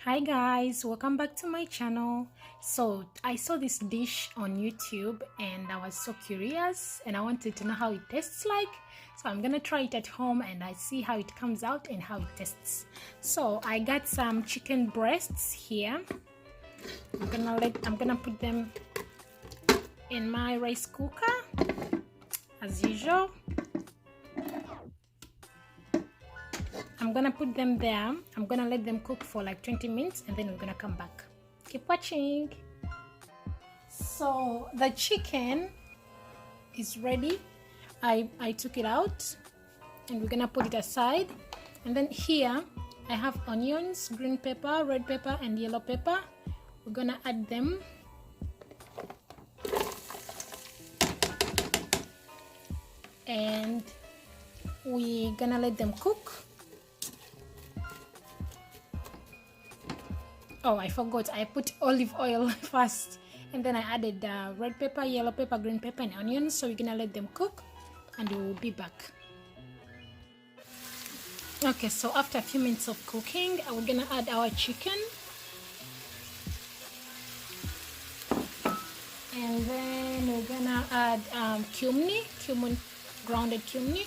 Hi guys, welcome back to my channel. So I saw this dish on YouTube and I was so curious and I wanted to know how it tastes like. So I'm gonna try it at home and I see how it comes out and how it tastes. So I got some chicken breasts here. I'm gonna put them in my rice cooker as usual. I'm gonna put them there. I'm gonna let them cook for like 20 minutes and then we're gonna come back. Keep watching. So the chicken is ready. I took it out and we're gonna put it aside. And then here I have onions, green pepper, red pepper and yellow pepper. We're gonna add them. And we're gonna let them cook. Oh, I forgot, I put olive oil first and then I added red pepper, yellow pepper, green pepper and onions. So we're gonna let them cook and we'll be back. Okay, so after a few minutes of cooking, we're gonna add our chicken. And then we're gonna add cumin, grounded cumin.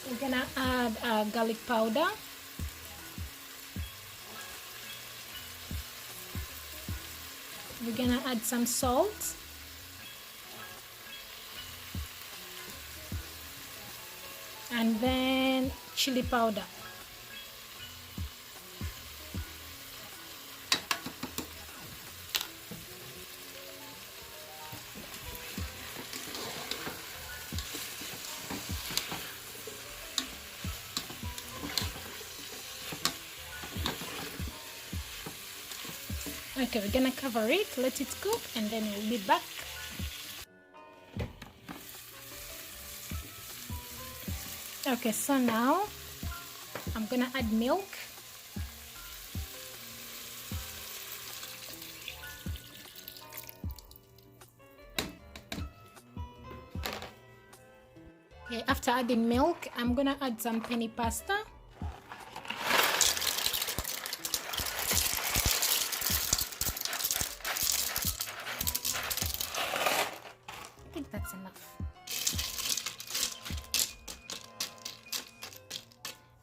We're gonna add garlic powder. We're gonna add some salt. And then chili powder. Okay, we're gonna cover it, let it cook, and then we'll be back. Okay, so now I'm gonna add milk. Okay, after adding milk, I'm gonna add some penne pasta. I think that's enough.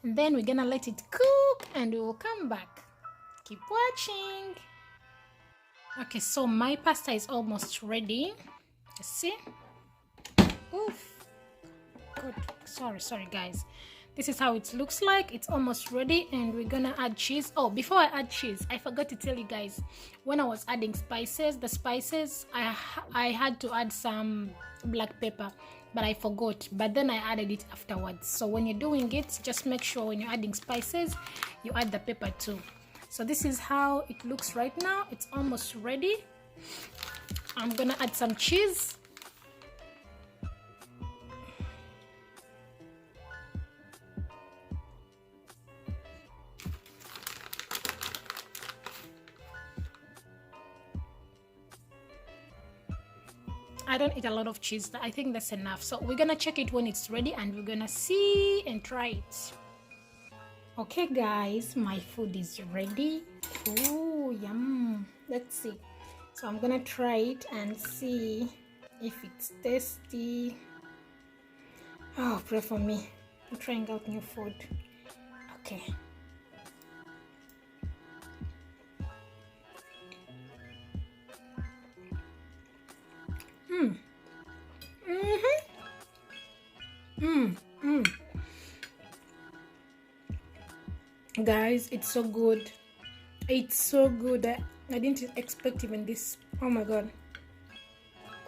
And then we're gonna let it cook and we will come back. Keep watching. Okay, so my pasta is almost ready. Let's see. Oof. Good. Sorry guys. This is how it looks like. It's almost ready and we're gonna add cheese. Oh, before I add cheese, I forgot to tell you guys, when I was adding spices, I had to add some black pepper, but I forgot, but then I added it afterwards. So when you're doing it, just make sure when you're adding spices, you add the pepper too. So this is how it looks right now. It's almost ready. I'm gonna add some cheese. I don't eat a lot of cheese. I think that's enough. So we're gonna check it when it's ready and we're gonna see and try it. Okay guys, my food is ready. Oh, yum. Let's see. So I'm gonna try it and see if it's tasty. Oh, pray for me. I'm trying out new food. Okay. Guys, it's so good. It's so good. I didn't expect even this. Oh my god,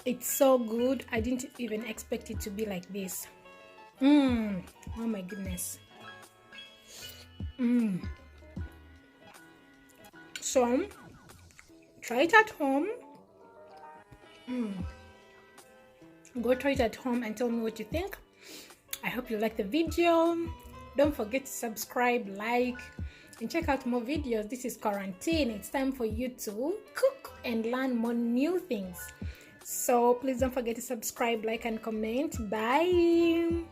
it's so good. I didn't even expect it to be like this. Oh my goodness. So try it at home. Go try it at home and tell me what you think. I hope you like the video. Don't forget to subscribe, like, and check out more videos. This is quarantine. It's time for you to cook and learn more new things. So please don't forget to subscribe, like, and comment. Bye.